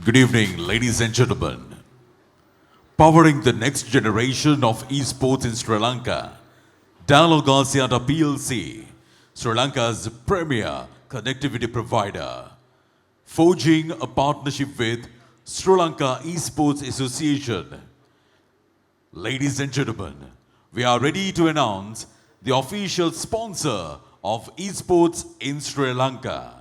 Good evening, ladies and gentlemen. Powering the next generation of esports in Sri Lanka, Dialog PLC, Sri Lanka's premier connectivity provider, forging a partnership with Sri Lanka Esports Association. Ladies and gentlemen, we are ready to announce the official sponsor of esports in Sri Lanka.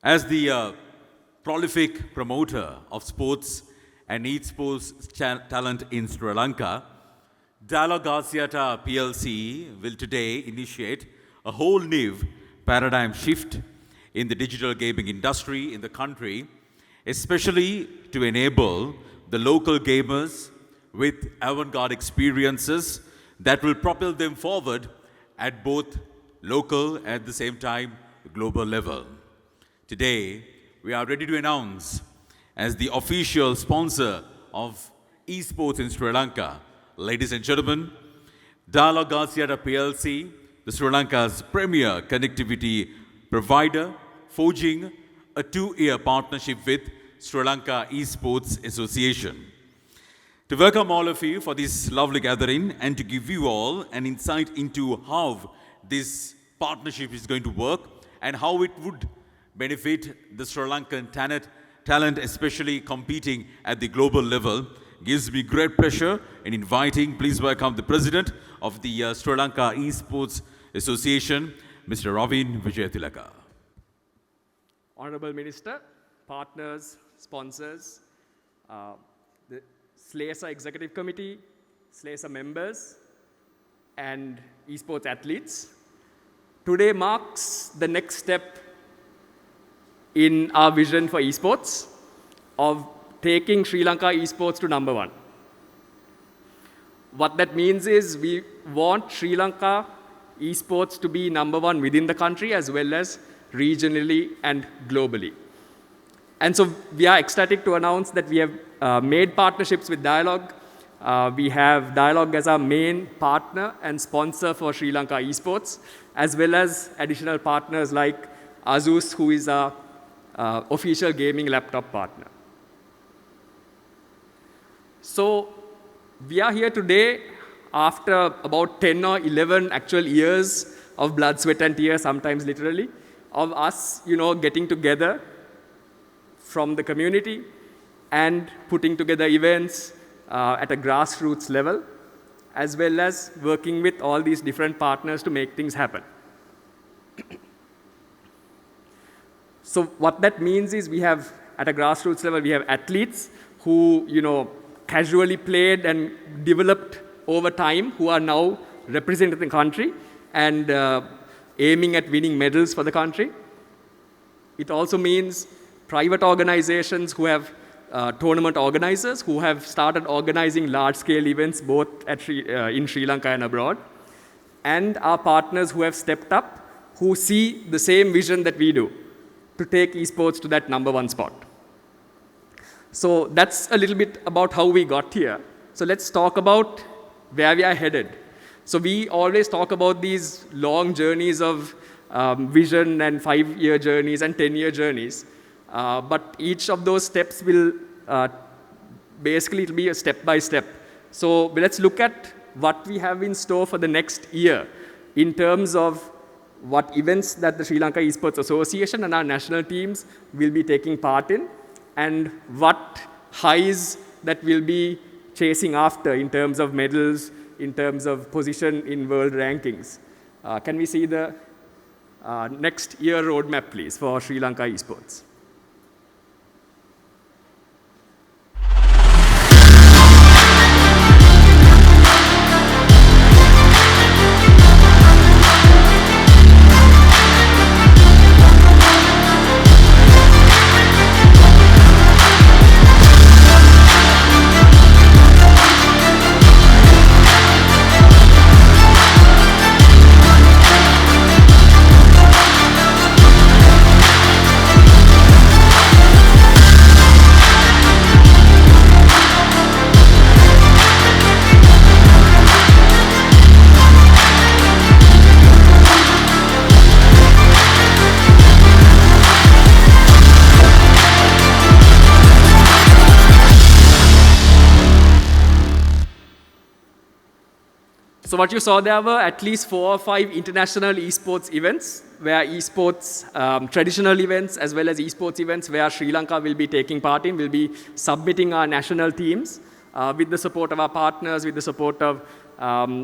As the prolific promoter of sports and esports talent in Sri Lanka, Dialog PLC will today initiate a whole new paradigm shift in the digital gaming industry in the country, especially to enable the local gamers with avant-garde experiences that will propel them forward at both local and at the same time global level. Today, we are ready to announce as the official sponsor of esports in Sri Lanka, ladies and gentlemen, Dialog PLC, the Sri Lanka's premier connectivity provider, forging a 2-year partnership with Sri Lanka Esports Association. To welcome all of you for this lovely gathering and to give you all an insight into how this partnership is going to work and how it would benefit the Sri Lankan talent, especially competing at the global level, gives me great pleasure in inviting, please welcome the President of the Sri Lanka Esports Association, Mr. Ravin Vijayathilaka. Honorable Minister, partners, sponsors, the SLASA Executive Committee, SLASA members, and esports athletes. Today marks the next step in our vision for esports of taking Sri Lanka esports to number 1. What that means is we want Sri Lanka esports to be number 1 within the country as well as regionally and globally. And so we are ecstatic to announce that we have made partnerships with Dialog. We have Dialog as our main partner and sponsor for Sri Lanka esports, as well as additional partners like Asus, who is our official gaming laptop partner. So we are here today after about 10 or 11 actual years of blood, sweat, and tears, sometimes literally, of us, getting together from the community and putting together events at a grassroots level, as well as working with all these different partners to make things happen. So what that means is we have, at a grassroots level, we have athletes who, casually played and developed over time, who are now representing the country and aiming at winning medals for the country. It also means private organizations who have tournament organizers who have started organizing large-scale events both in Sri Lanka and abroad, and our partners who have stepped up, who see the same vision that we do to take esports to that number one spot. So that's a little bit about how we got here. So let's talk about where we are headed. So we always talk about these long journeys of vision and 5-year journeys and 10-year journeys. But each of those steps will basically it'll be a step by step. So let's look at what we have in store for the next year in terms of what events that the Sri Lanka Esports Association and our national teams will be taking part in, and what highs that we'll be chasing after in terms of medals, in terms of position in world rankings. Can we see the next year roadmap, please, for Sri Lanka Esports? So what you saw there were at least 4 or 5 international esports events, where esports, traditional events as well as esports events where Sri Lanka will be taking part in, will be submitting our national teams with the support of our partners, with the support of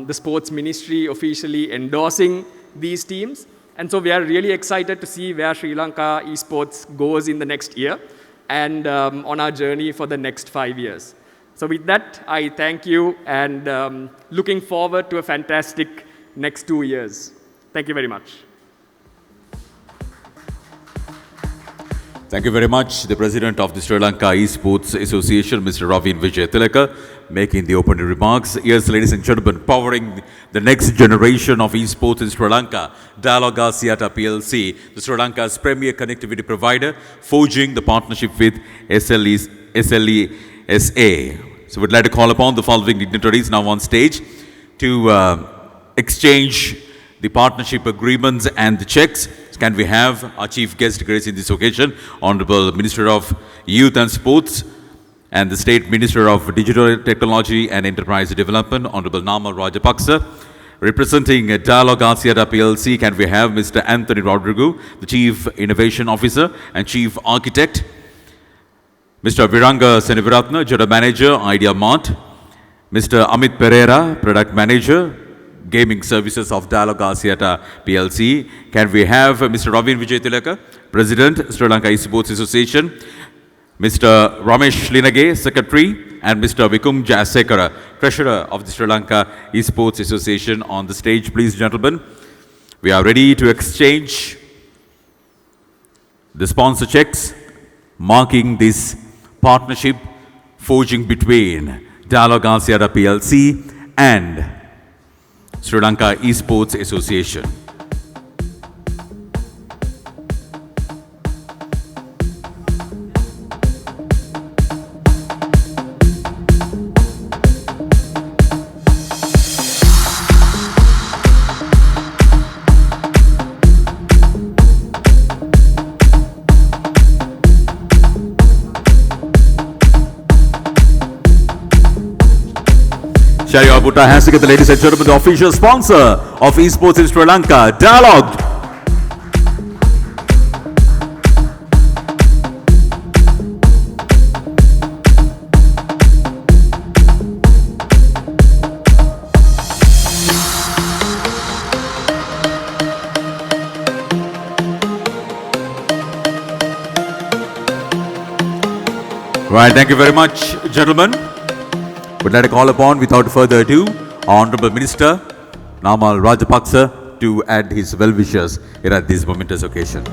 the sports ministry officially endorsing these teams. And so we are really excited to see where Sri Lanka esports goes in the next year and on our journey for the next 5 years. So with that, I thank you and looking forward to a fantastic next 2 years. Thank you very much. Thank you very much. The President of the Sri Lanka Esports Association, Mr. Ravin Vijay Tilaka, making the opening remarks. Yes, ladies and gentlemen, powering the next generation of esports in Sri Lanka, Dialog Asiata PLC, the Sri Lanka's premier connectivity provider, forging the partnership with SLESA. So we'd like to call upon the following dignitaries now on stage to exchange the partnership agreements and the checks. Can we have our chief guest gracing this occasion, Honorable Minister of Youth and Sports and the State Minister of Digital Technology and Enterprise Development, Honorable Namal Rajapaksa. Representing Dialog Asiata PLC, can we have Mr. Anthony Rodrigo, the Chief Innovation Officer and Chief Architect, Mr. Viranga Seneviratna, General Manager, Idea Mart, Mr. Amit Pereira, Product Manager, Gaming Services of Dialog Asiata PLC. Can we have Mr. Ravin Vijay Tilaka, President, Sri Lanka Esports Association, Mr. Ramesh Linage, Secretary, and Mr. Vikum Jayasekara, Treasurer of the Sri Lanka Esports Association on the stage, please, gentlemen. We are ready to exchange the sponsor checks, marking this partnership forging between Dialog Asiata PLC and Sri Lanka Esports Association. Shall you put our hands together, ladies and gentlemen, the official sponsor of esports in Sri Lanka, Dialog. Right, thank you very much, gentlemen. Would like to call upon, without further ado, Honorable Minister Namal Rajapaksa to add his well wishes here at this momentous occasion.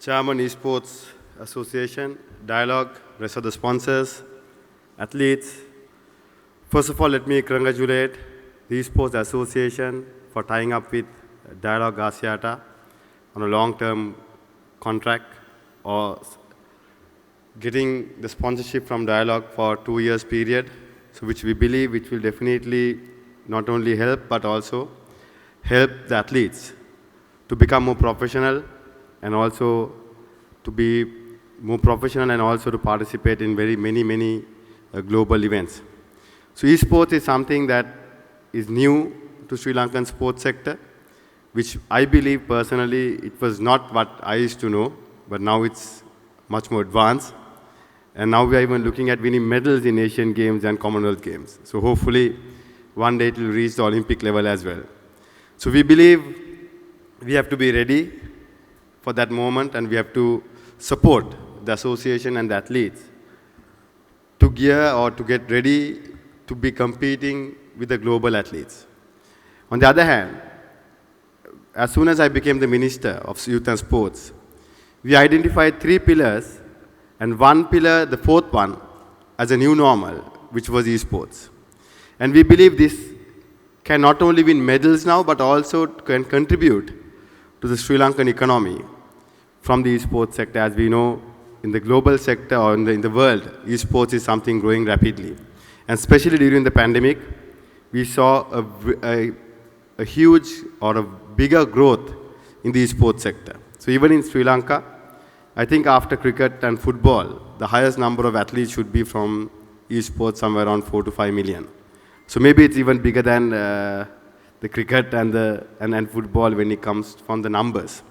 Chairman Esports Association, Dialog, rest of the sponsors, athletes. First of all, let me congratulate the Esports Association for tying up with Dialog Asiata on a long-term contract or getting the sponsorship from Dialog for 2 years period, so which we believe which will definitely not only help but also help the athletes to become more professional and also to be more professional and also to participate in very many global events. So esports is something that is new to Sri Lankan sports sector, which I believe personally it was not what I used to know, but now it's much more advanced. And now we are even looking at winning medals in Asian Games and Commonwealth Games. So hopefully one day it will reach the Olympic level as well. So we believe we have to be ready for that moment and we have to support the association and the athletes to gear or to get ready to be competing with the global athletes. On the other hand, as soon as I became the Minister of Youth and Sports, we identified 3 pillars and one pillar, the fourth one, as a new normal, which was esports. And we believe this can not only win medals now, but also can contribute to the Sri Lankan economy from the esports sector. As we know, in the global sector or in the world, esports is something growing rapidly. And especially during the pandemic, we saw a huge or a bigger growth in the esports sector. So even in Sri Lanka, I think after cricket and football, the highest number of athletes should be from esports, somewhere around 4 to 5 million. So maybe it's even bigger than the cricket and football when it comes from the numbers.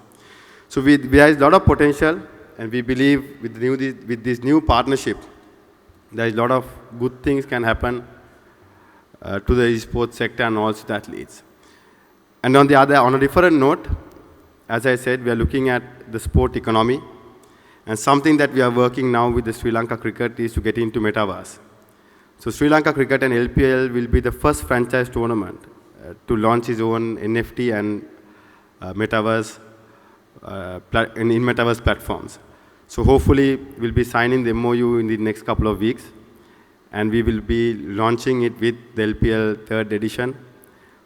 So there is a lot of potential, and we believe with this new partnership, there is a lot of good things can happen to the esports sector and also the athletes. And on a different note, as I said, we are looking at the sport economy, and something that we are working now with the Sri Lanka Cricket is to get into metaverse. So Sri Lanka Cricket and LPL will be the first franchise tournament to launch its own NFT and metaverse in metaverse platforms. So hopefully we'll be signing the MOU in the next couple of weeks, and we will be launching it with the LPL 3rd edition.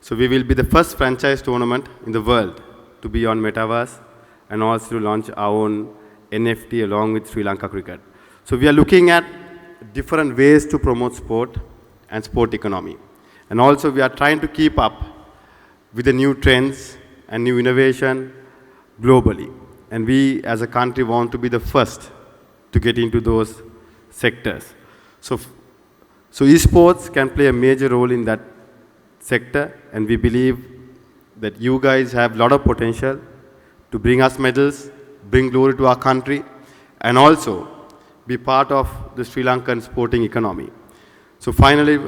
So we will be the first franchise tournament in the world to be on metaverse and also to launch our own NFT along with Sri Lanka Cricket. So we are looking at different ways to promote sport and sport economy. And also we are trying to keep up with the new trends and new innovation globally. And we as a country want to be the first to get into those sectors. So esports can play a major role in that sector, and we believe that you guys have a lot of potential to bring us medals, bring glory to our country, and also be part of the Sri Lankan sporting economy. So finally,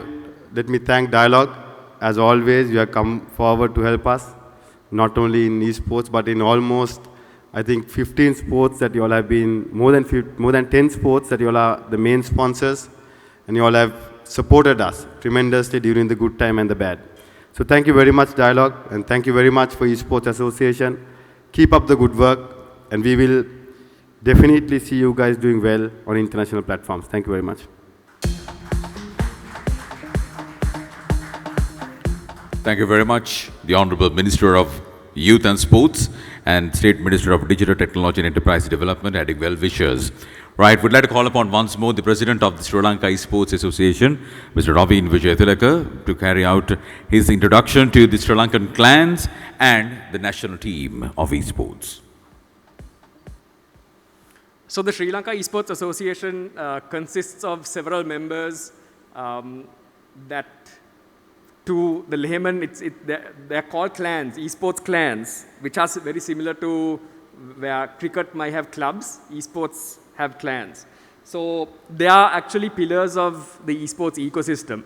let me thank Dialog. As always, you have come forward to help us, not only in esports, but in almost, I think, 15 sports that you all have been, more than 10 sports that you all are the main sponsors, and you all have supported us tremendously during the good time and the bad. So thank you very much, Dialog, and thank you very much for Esports Association. Keep up the good work, and we will definitely see you guys doing well on international platforms. Thank you very much. Thank you very much, the Honorable Minister of Youth and Sports and State Minister of Digital Technology and Enterprise Development, adding well wishes. Right, we'd like to call upon once more the President of the Sri Lanka Esports Association, Mr. Ravin Vijaythilaka, to carry out his introduction to the Sri Lankan clans and the national team of esports. So the Sri Lanka Esports Association consists of several members that, to the layman, they're called clans, esports clans, which are very similar to where cricket might have clubs, esports have clans. So they are actually pillars of the esports ecosystem.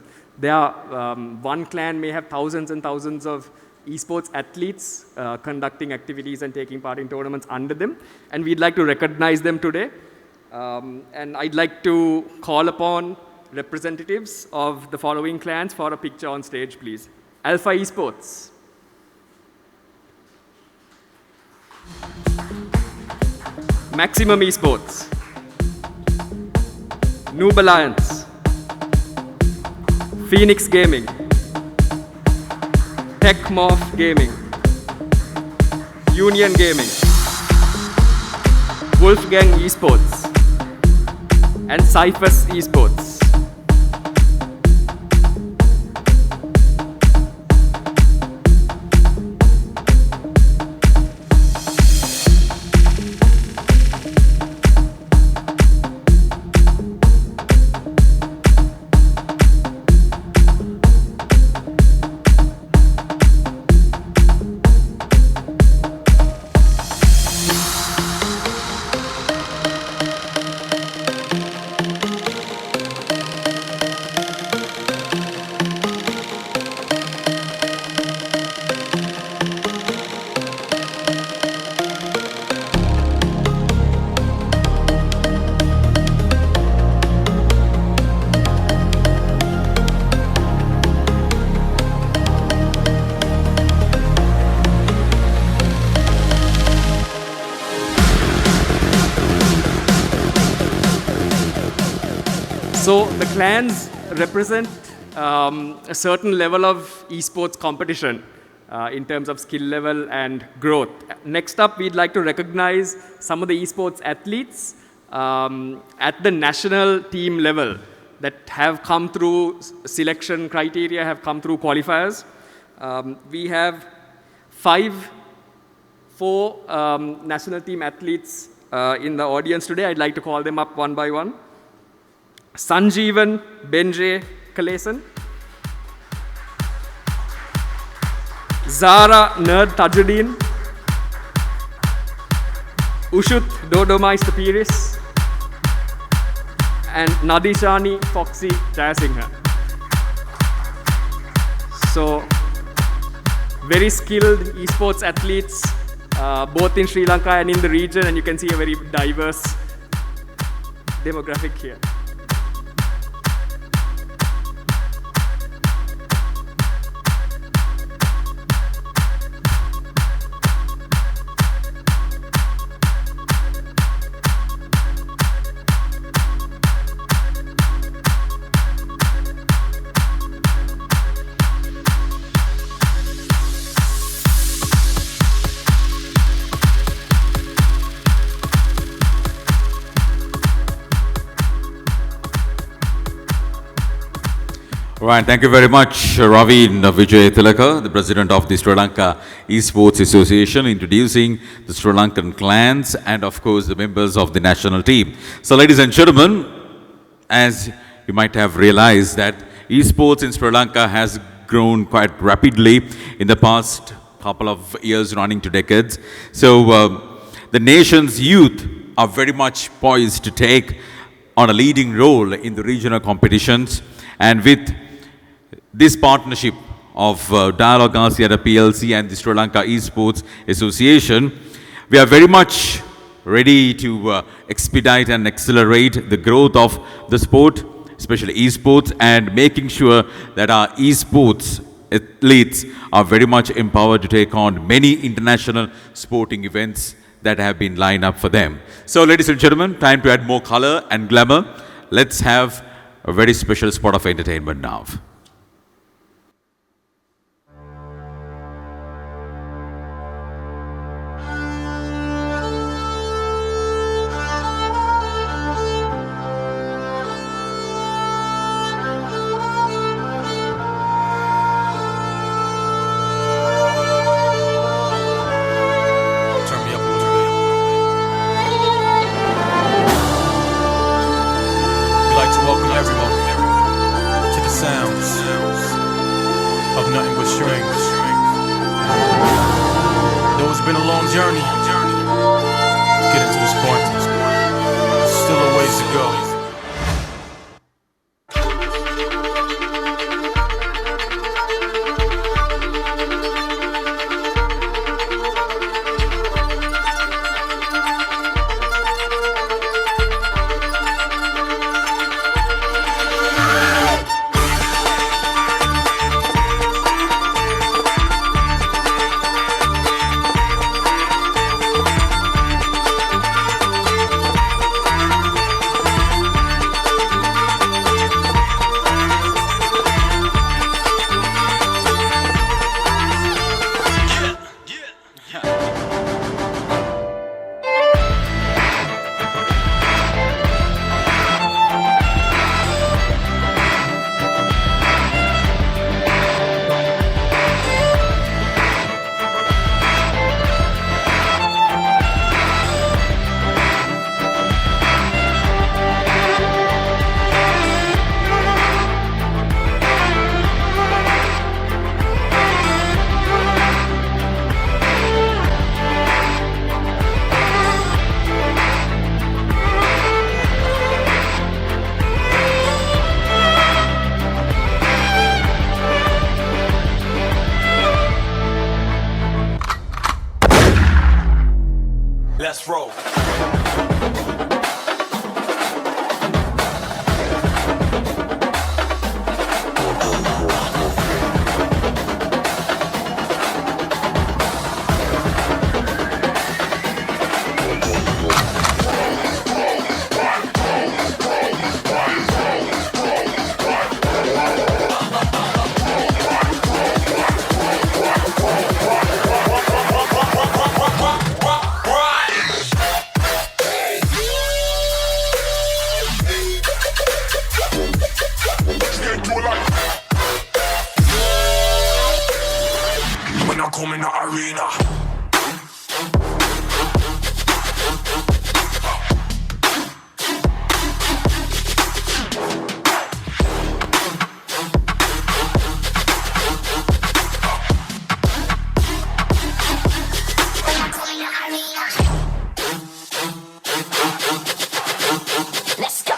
One clan may have thousands and thousands of esports athletes conducting activities and taking part in tournaments under them, and we'd like to recognize them today. And I'd like to call upon representatives of the following clans for a picture on stage, please. Alpha Esports. Maximum Esports. Noob Alliance, Phoenix Gaming, Techmorph Gaming, Union Gaming, Wolfgang Esports, and Cyphus Esports. So the clans represent a certain level of esports competition in terms of skill level and growth. Next up, we'd like to recognize some of the esports athletes at the national team level that have come through selection criteria, have come through qualifiers. We have four national team athletes in the audience today. I'd like to call them up one by one. Sanjeevan Benjay Kalesan, Zara Nerd Tajuddin, Ushut Dodomaister Piris, and Nadishani Foxy Jayasinghe. So, very skilled esports athletes, both in Sri Lanka and in the region, and you can see a very diverse demographic here. Right, thank you very much, Ravin Vijay Tilaka, the president of the Sri Lanka Esports Association, introducing the Sri Lankan clans and, of course, the members of the national team. So, ladies and gentlemen, as you might have realized that esports in Sri Lanka has grown quite rapidly in the past couple of years, running to decades. So, the nation's youth are very much poised to take on a leading role in the regional competitions, and with this partnership of Dialog Asiata PLC and the Sri Lanka Esports Association, we are very much ready to expedite and accelerate the growth of the sport, especially esports, and making sure that our esports athletes are very much empowered to take on many international sporting events that have been lined up for them. So, ladies and gentlemen, time to add more color and glamour. Let's have a very special spot of entertainment now. come in the arena. Let's go.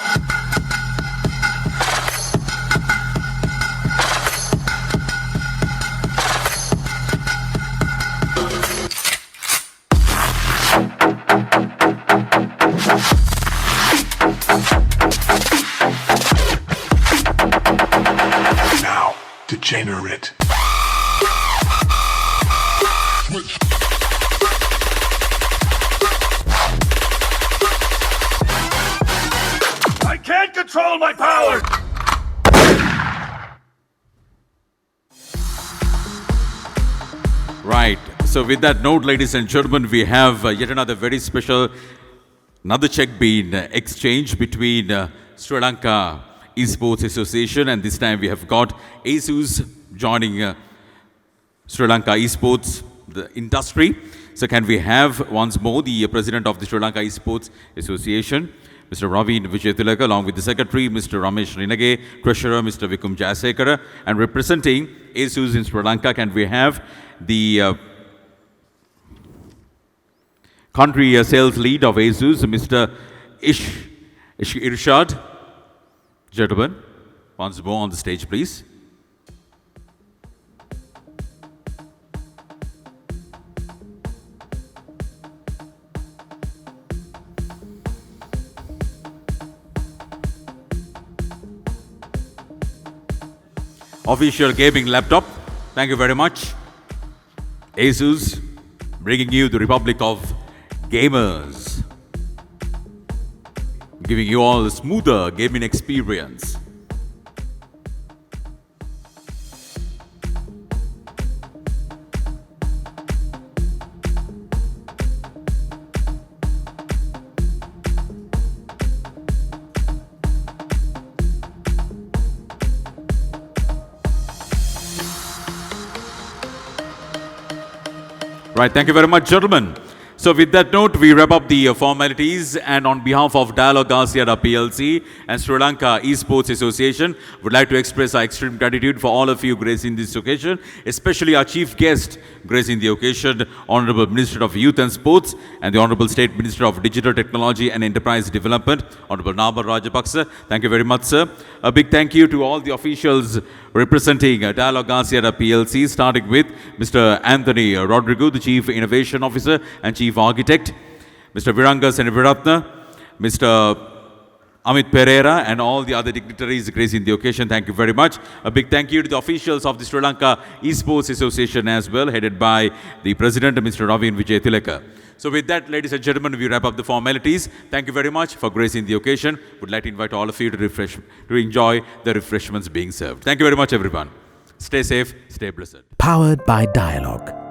Now, degenerate. I can't control my power! Right. So with that note, ladies and gentlemen, we have yet another very special, another check being exchanged between Sri Lanka Esports Association, and this time we have got ASUS joining Sri Lanka Esports, the industry. So can we have once more the President of the Sri Lanka Esports Association, Mr. Ravin Vijaytilaka, along with the Secretary, Mr. Ramesh Rinage, Treasurer, Mr. Vikum Jayasekara, and representing ASUS in Sri Lanka, can we have the country sales lead of ASUS, Mr. Irshad. Gentlemen, once more on the stage, please. Official gaming laptop. Thank you very much. ASUS, bringing you the Republic of Gamers, giving you all a smoother gaming experience. Right, thank you very much, gentlemen. So with that note, we wrap up the formalities, and on behalf of Dialog Asiata PLC and Sri Lanka Esports Association, would like to express our extreme gratitude for all of you gracing this occasion, especially our chief guest gracing the occasion, Honorable Minister of Youth and Sports and the Honorable State Minister of Digital Technology and Enterprise Development, Honorable Namal Rajapaksa. Thank you very much, sir. A big thank you to all the officials representing Dialog Asiata PLC, starting with Mr. Anthony Rodrigo, the Chief Innovation Officer and Chief Architect, Mr. Viranga Senaviratna, Mr. Amit Pereira, and all the other dignitaries gracing the occasion. Thank you very much. A big thank you to the officials of the Sri Lanka Esports Association as well, headed by the President, Mr. Ravin Vijaytilaka. So with that, ladies and gentlemen, we wrap up the formalities. Thank you very much for gracing the occasion. Would like to invite all of you to enjoy the refreshments being served. Thank you very much, everyone. Stay safe, stay blessed. Powered by Dialog.